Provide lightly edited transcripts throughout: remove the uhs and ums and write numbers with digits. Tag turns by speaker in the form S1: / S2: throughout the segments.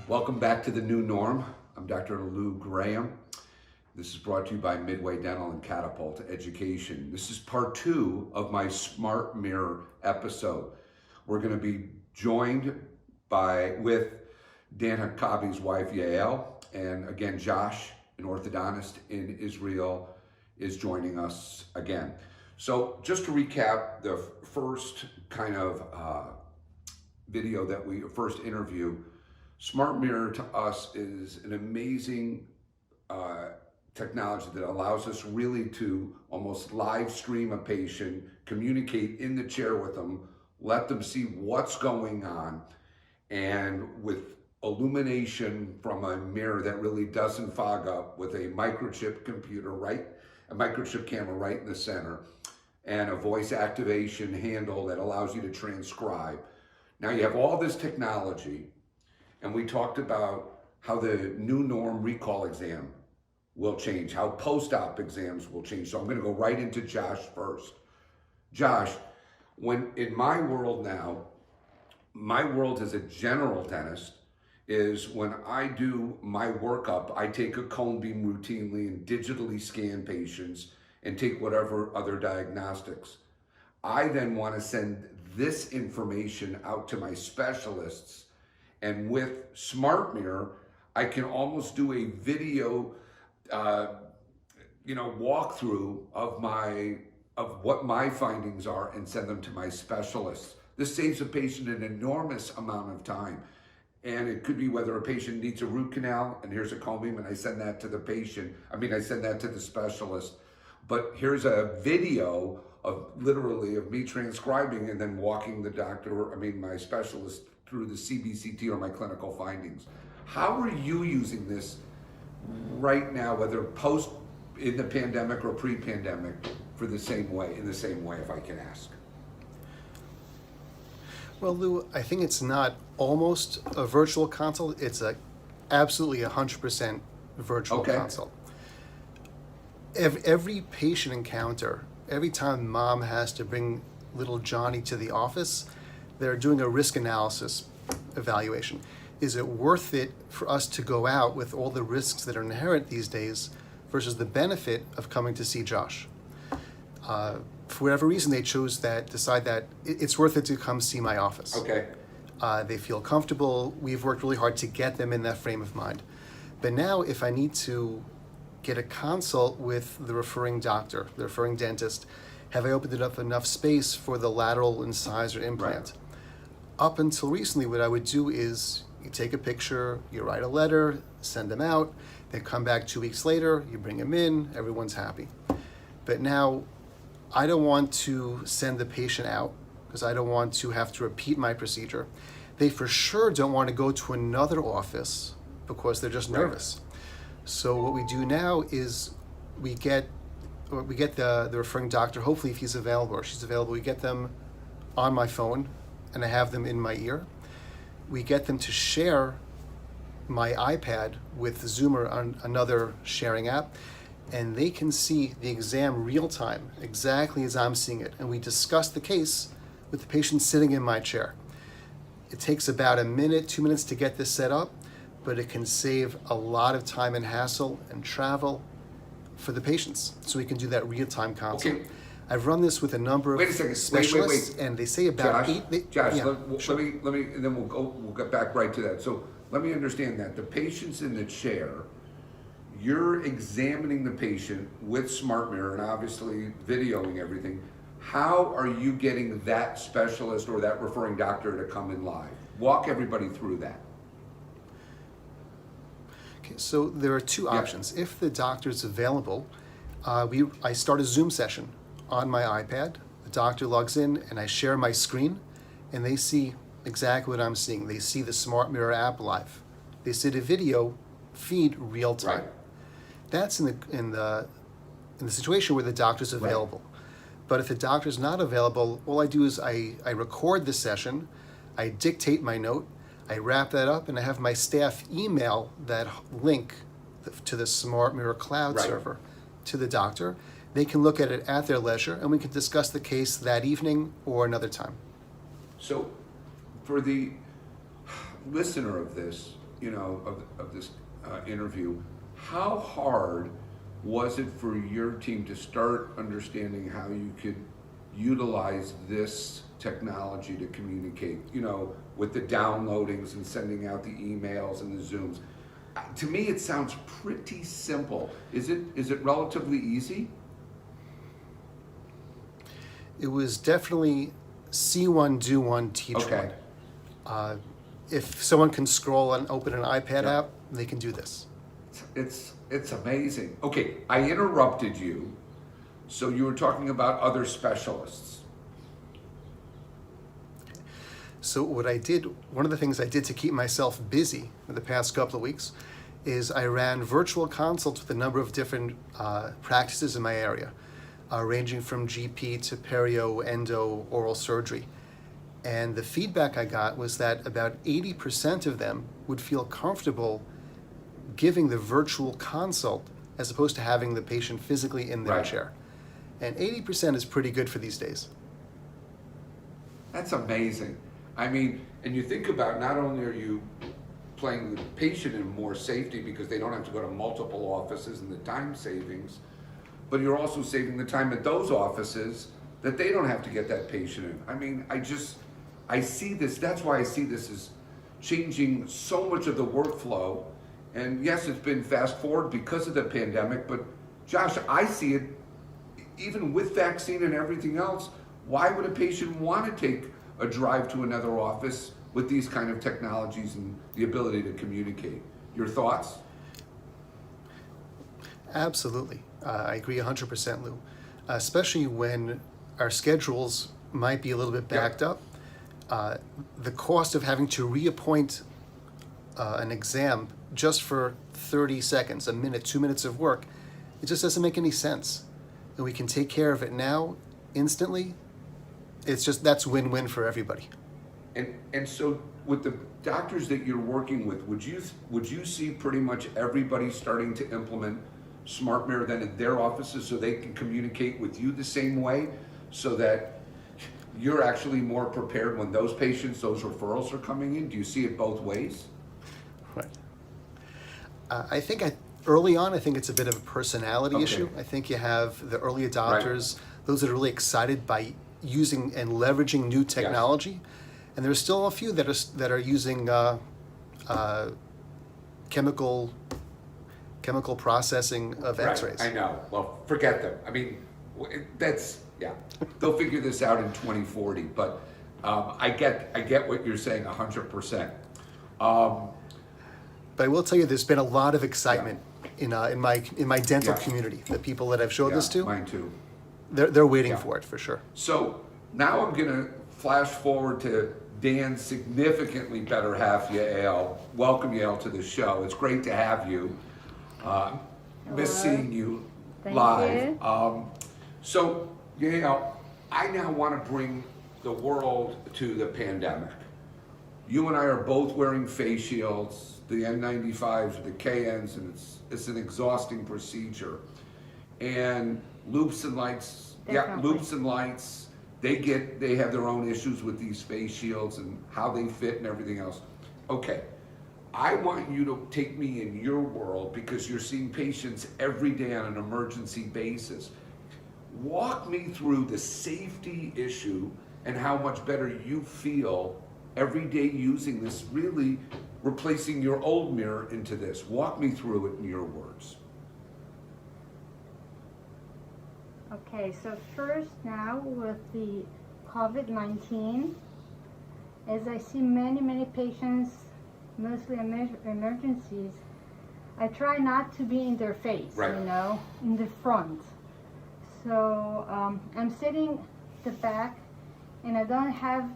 S1: Welcome back to the new norm. I'm Dr. Lou Graham. This is brought to you by Midway Dental and Catapult Education. This is part 2 of my Smart Mirror episode. We're going to be joined with Dan Harkabi's wife, Yael, and again, Josh, an orthodontist in Israel, is joining us again. So just to recap the first kind of first interview, Smart Mirror to us is an amazing technology that allows us really to almost live stream a patient, communicate in the chair with them, let them see what's going on, and with illumination from a mirror that really doesn't fog up, with a microchip camera right in the center, and a voice activation handle that allows you to transcribe. Now you have all this technology, and we talked about how the new norm recall exam will change, how post-op exams will change. So I'm going to go right into Josh first. Josh, when in my world now, my world as a general dentist is when I do my workup, I take a cone beam routinely and digitally scan patients and take whatever other diagnostics. I then want to send this information out to my specialists, and with Smart Mirror, I can almost do a video, walkthrough of what my findings are and send them to my specialists. This saves a patient an enormous amount of time. And it could be whether a patient needs a root canal, and here's a cone beam, and I send that to the specialist. But here's a video of me transcribing and then walking my specialist through the CBCT or my clinical findings. How are you using this right now, whether post in the pandemic or pre-pandemic, in the same way, if I can ask?
S2: Well, Lou, I think it's not almost a virtual consult. It's absolutely 100% virtual consult. Every patient encounter, every time mom has to bring little Johnny to the office, they're doing a risk analysis evaluation. Is it worth it for us to go out with all the risks that are inherent these days versus the benefit of coming to see Josh? For whatever reason, they decide that it's worth it to come see my office.
S1: Okay.
S2: They feel comfortable. We've worked really hard to get them in that frame of mind. But now if I need to get a consult with the referring doctor, the referring dentist, have I opened up enough space for the lateral incisor implant?
S1: Right.
S2: Up until recently, what I would do is you take a picture, you write a letter, send them out, they come back 2 weeks later, you bring them in, everyone's happy. But now, I don't want to send the patient out because I don't want to have to repeat my procedure. They for sure don't want to go to another office because they're just nervous. Right. So what we do now is we get the referring doctor, hopefully if he's available or she's available, we get them on my phone and I have them in my ear. We get them to share my iPad with Zoom or on another sharing app, and they can see the exam real time, exactly as I'm seeing it. And we discuss the case with the patient sitting in my chair. It takes about 1 minute, 2 minutes to get this set up, but it can save a lot of time and hassle and travel for the patients. So we can do that real-time consult. Okay. I've run this with a number of specialists, and they say about
S1: Josh, let me, and then we'll get back right to that. So let me understand that the patient's in the chair. You're examining the patient with Smart Mirror and obviously videoing everything. How are you getting that specialist or that referring doctor to come in live? Walk everybody through that.
S2: Okay, so there are two options. If the doctor's available, I start a Zoom session on my iPad. The doctor logs in and I share my screen and they see exactly what I'm seeing. They see the Smart Mirror app live. They see the video feed real time. Right. That's in the situation where the doctor's available. Right. But if the doctor's not available, all I do is I record the session, I dictate my note, I wrap that up, and I have my staff email that link to the Smart Mirror cloud server to the doctor. They can look at it at their leisure, and we can discuss the case that evening or another time.
S1: So for the listener of this, of this interview, how hard was it for your team to start understanding how you could utilize this technology to communicate, with the downloadings and sending out the emails and the Zooms? To me, it sounds pretty simple. Is it relatively easy?
S2: It was definitely see one, do one, teach
S1: Okay.
S2: one. If someone can scroll and open an iPad
S1: Yeah.
S2: app, they can do this.
S1: It's amazing. Okay, I interrupted you. So you were talking about other specialists.
S2: So what I did, one of the things I did to keep myself busy for the past couple of weeks is I ran virtual consults with a number of different practices in my area, ranging from GP to perio, endo, oral surgery. And the feedback I got was that about 80% of them would feel comfortable giving the virtual consult as opposed to having the patient physically in their
S1: Right.
S2: chair. And 80% is pretty good for these days.
S1: That's amazing. I mean, and you think about, not only are you playing the patient in more safety because they don't have to go to multiple offices and the time savings, but you're also saving the time at those offices that they don't have to get that patient in. I mean, I see this, that's why I see this as changing so much of the workflow. And yes, it's been fast forward because of the pandemic, but Josh, I see it even with vaccine and everything else. Why would a patient want to take a drive to another office with these kind of technologies and the ability to communicate? Your thoughts?
S2: Absolutely. I agree 100%, Lou. Especially when our schedules might be a little bit backed up. The cost of having to reappoint an exam just for 30 seconds, a minute, 2 minutes of work, it just doesn't make any sense. And we can take care of it now, instantly. That's win-win for everybody.
S1: And so with the doctors that you're working with, would you see pretty much everybody starting to implement Smart Mirror then in their offices so they can communicate with you the same way, so that you're actually more prepared when those patients, those referrals are coming in? Do you see it both ways?
S2: Right. Early on, I think it's a bit of a personality issue. I think you have the early adopters, those that are really excited by using and leveraging new technology, and there's still a few that are using chemical processing of X-rays.
S1: I know. Well, forget them. I mean, they'll figure this out in 2040. But I get what you're saying 100%.
S2: But I will tell you, there's been a lot of excitement in my dental community. The people that I've showed this to,
S1: mine too.
S2: They're waiting for it for sure.
S1: So now I'm gonna flash forward to Dan's significantly better half, Yael. Welcome, Yael, to the show. It's great to have you. Miss seeing you live. So Yael, I now want to bring the world to the pandemic. You and I are both wearing face shields, the N95s or the KNs, and it's an exhausting procedure. And loops and lights, loops and lights, they have their own issues with these face shields and how they fit and everything else. Okay, I want you to take me in your world because you're seeing patients every day on an emergency basis. Walk me through the safety issue and how much better you feel every day using this, really replacing your old mirror into this. Walk me through it in your words.
S3: Okay, so first now with the COVID-19, as I see many patients, mostly emergencies, I try not to be in their face, in the front. So I'm sitting the back, and I don't have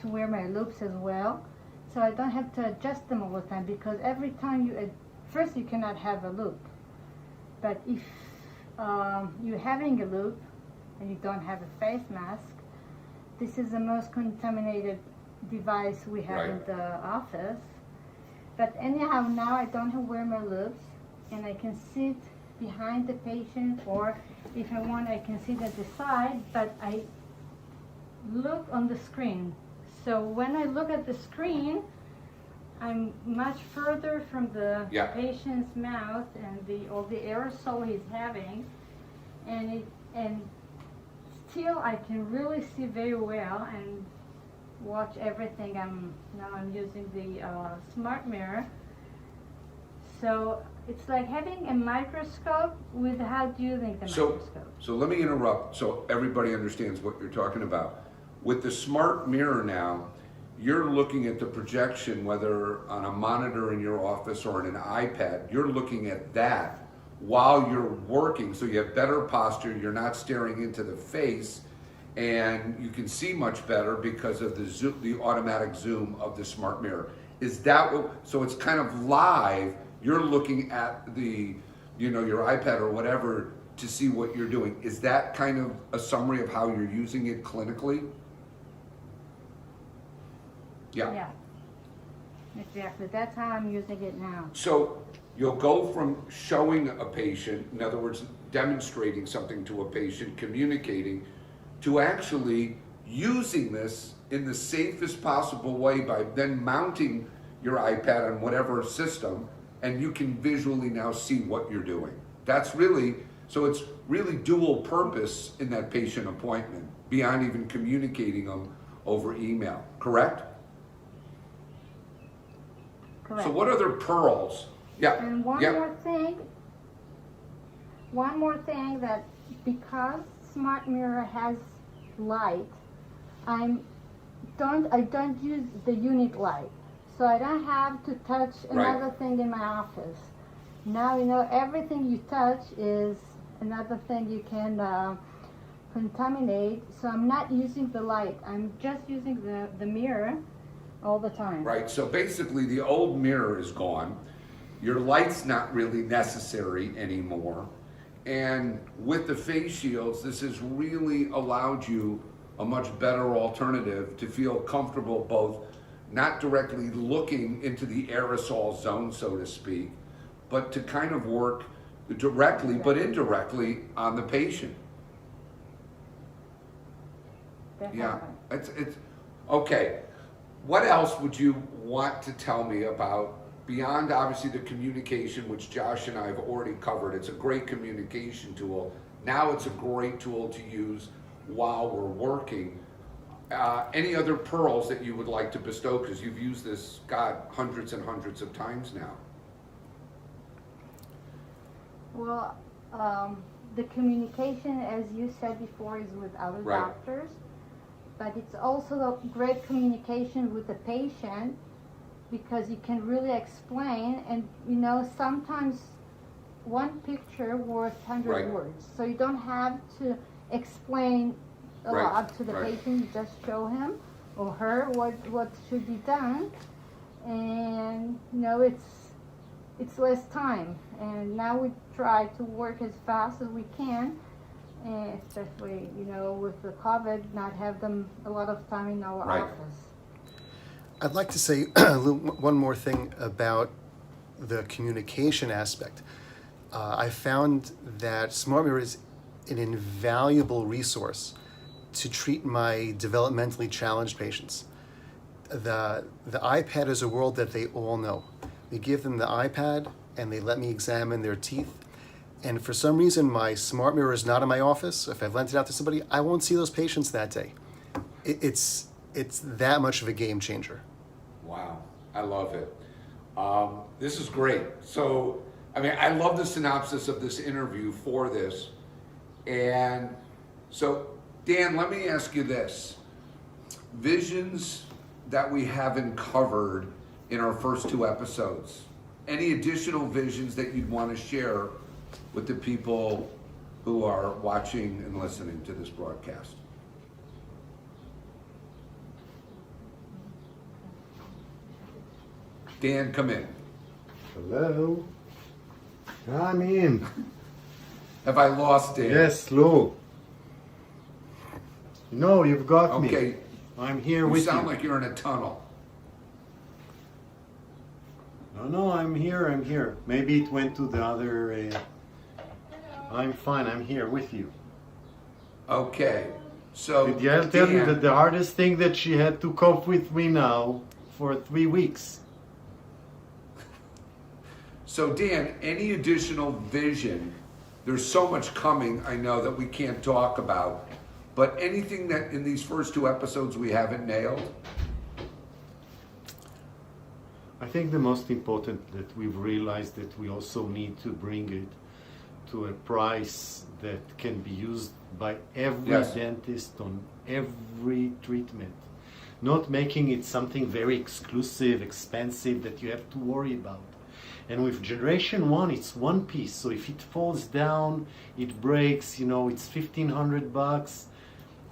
S3: to wear my loops as well, so I don't have to adjust them all the time, because every time first you cannot have a loop, but if you're having a loop and you don't have a face mask, this is the most contaminated device we have in the office. But anyhow, now I don't have to wear my loops, and I can sit behind the patient, or if I want, I can sit at the side, but I look on the screen. So when I look at the screen, I'm much further from the
S1: Yeah.
S3: patient's mouth and all the aerosol he's having, and still I can really see very well and watch everything. Now I'm using the smart mirror, so it's like having a microscope without using the microscope.
S1: So let me interrupt so everybody understands what you're talking about. With the smart mirror now, you're looking at the projection, whether on a monitor in your office or on an iPad, you're looking at that while you're working, so you have better posture, you're not staring into the face, and you can see much better because of the zoom, the automatic zoom of the smart mirror. Is that what, so it's kind of live, you're looking at the, your iPad or whatever to see what you're doing. Is that kind of a summary of how you're using it clinically?
S3: Yeah, exactly. That's how I'm using it now.
S1: So you'll go from showing a patient, in other words, demonstrating something to a patient, communicating, to actually using this in the safest possible way by then mounting your iPad on whatever system, and you can visually now see what you're doing. That's really, so it's really dual purpose in that patient appointment, beyond even communicating them over email, correct?
S3: Correct.
S1: So what other pearls? Yeah.
S3: And one
S1: yeah.
S3: more thing that because smart mirror has light, I don't use the unit light, so I don't have to touch another thing in my office. Now everything you touch is another thing you can contaminate. So I'm not using the light. I'm just using the mirror all the time.
S1: Right, so basically the old mirror is gone. Your light's not really necessary anymore. And with the face shields, this has really allowed you a much better alternative to feel comfortable, both not directly looking into the aerosol zone, so to speak, but to kind of work directly but indirectly on the patient.
S3: Definitely.
S1: Yeah, it's okay. What else would you want to tell me about, beyond obviously the communication, which Josh and I have already covered? It's a great communication tool. Now it's a great tool to use while we're working. Any other pearls that you would like to bestow, because you've used this, God, hundreds and hundreds of times now?
S3: Well, the communication, as you said before, is with other doctors, but it's also a great communication with the patient, because you can really explain, and sometimes one picture worth 100 words, so you don't have to explain a lot to the patient. You just show him or her what should be done, and it's less time. And now we try to work as fast as we can, and especially with the COVID, not have them a lot of time in our office.
S2: I'd like to say one more thing about the communication aspect. I found that Smart Mirror is an invaluable resource to treat my developmentally challenged patients. The iPad is a world that they all know. We give them the iPad and they let me examine their teeth. And for some reason, my Smart Mirror is not in my office. If I've lent it out to somebody, I won't see those patients that day. It's that much of a game changer.
S1: Wow, I love it. This is great. So, I love the synopsis of this interview for this. And so, Dan, let me ask you this. Visions that we haven't covered in our first 2 episodes. Any additional visions that you'd want to share with the people who are watching and listening to this broadcast? Dan, come in.
S4: Hello. I'm in.
S1: Have I lost Dan?
S4: Yes, look. No, you've got me.
S1: Okay.
S4: I'm here
S1: You
S4: with
S1: sound
S4: you.
S1: like you're in a tunnel.
S4: No, I'm here. Maybe it went to the other... I'm fine, I'm here with you.
S1: Okay. So,
S4: Did Yael tell you
S1: Dan,
S4: that the hardest thing that she had to cope with me now for 3 weeks?
S1: So Dan, any additional vision? There's so much coming, I know, that we can't talk about, but anything that in these first 2 episodes we haven't nailed?
S4: I think the most important that we've realized that we also need to bring it to a price that can be used by every
S1: Yes.
S4: dentist on every treatment. Not making it something very exclusive, expensive that you have to worry about. And with generation 1, it's one piece. So if it falls down, it breaks, you know, it's $1,500.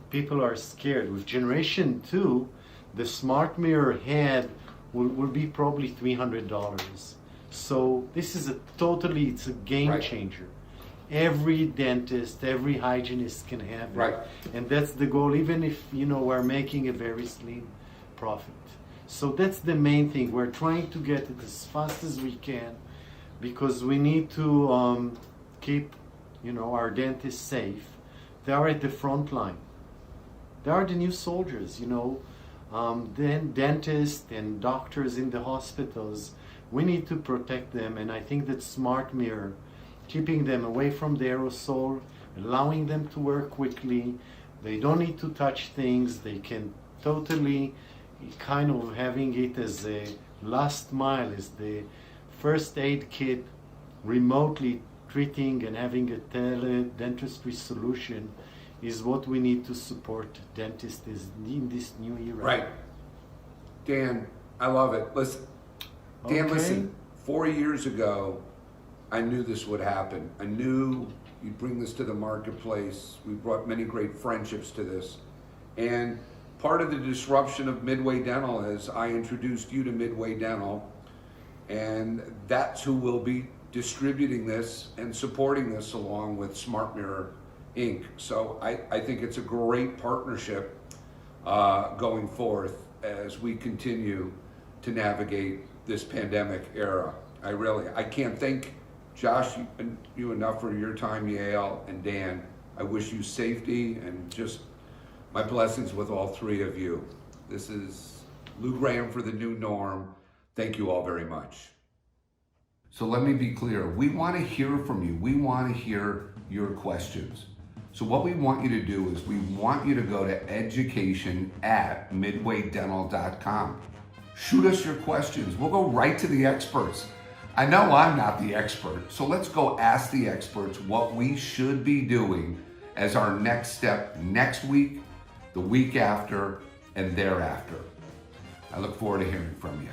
S4: People are scared. With generation 2, the smart mirror head will be probably $300. So this is it's a game
S1: Right.
S4: changer. Every dentist, every hygienist can have it.
S1: Right.
S4: And that's the goal, even if, you know, we're making a very slim profit. So that's the main thing. We're trying to get it as fast as we can because we need to keep, you know, our dentists safe. They are at the front line. They are the new soldiers, you know. Then dentists and doctors in the hospitals, we need to protect them. And I think that smart mirror, keeping them away from the aerosol, allowing them to work quickly. They don't need to touch things. They can totally kind of having it as a last mile, as the first aid kit, remotely treating and having a tele-dentistry solution is what we need to support dentists in this new era.
S1: Right. Dan, I love it. Listen, Dan,
S4: Okay.
S1: listen, 4 years ago, I knew this would happen. I knew you'd bring this to the marketplace. We brought many great friendships to this. And part of the disruption of Midway Dental is I introduced you to Midway Dental, and that's who will be distributing this and supporting this along with Smart Mirror Inc. So I think it's a great partnership going forth as we continue to navigate this pandemic era. I can't thank Josh, you enough for your time, Yael and Dan. I wish you safety and just my blessings with all 3 of you. This is Lou Graham for the New Norm. Thank you all very much. So let me be clear. We want to hear from you. We want to hear your questions. So what we want you to do is we want you to go to education@midwaydental.com. Shoot us your questions. We'll go right to the experts. I know I'm not the expert, so let's go ask the experts what we should be doing as our next step next week, the week after, and thereafter. I look forward to hearing from you.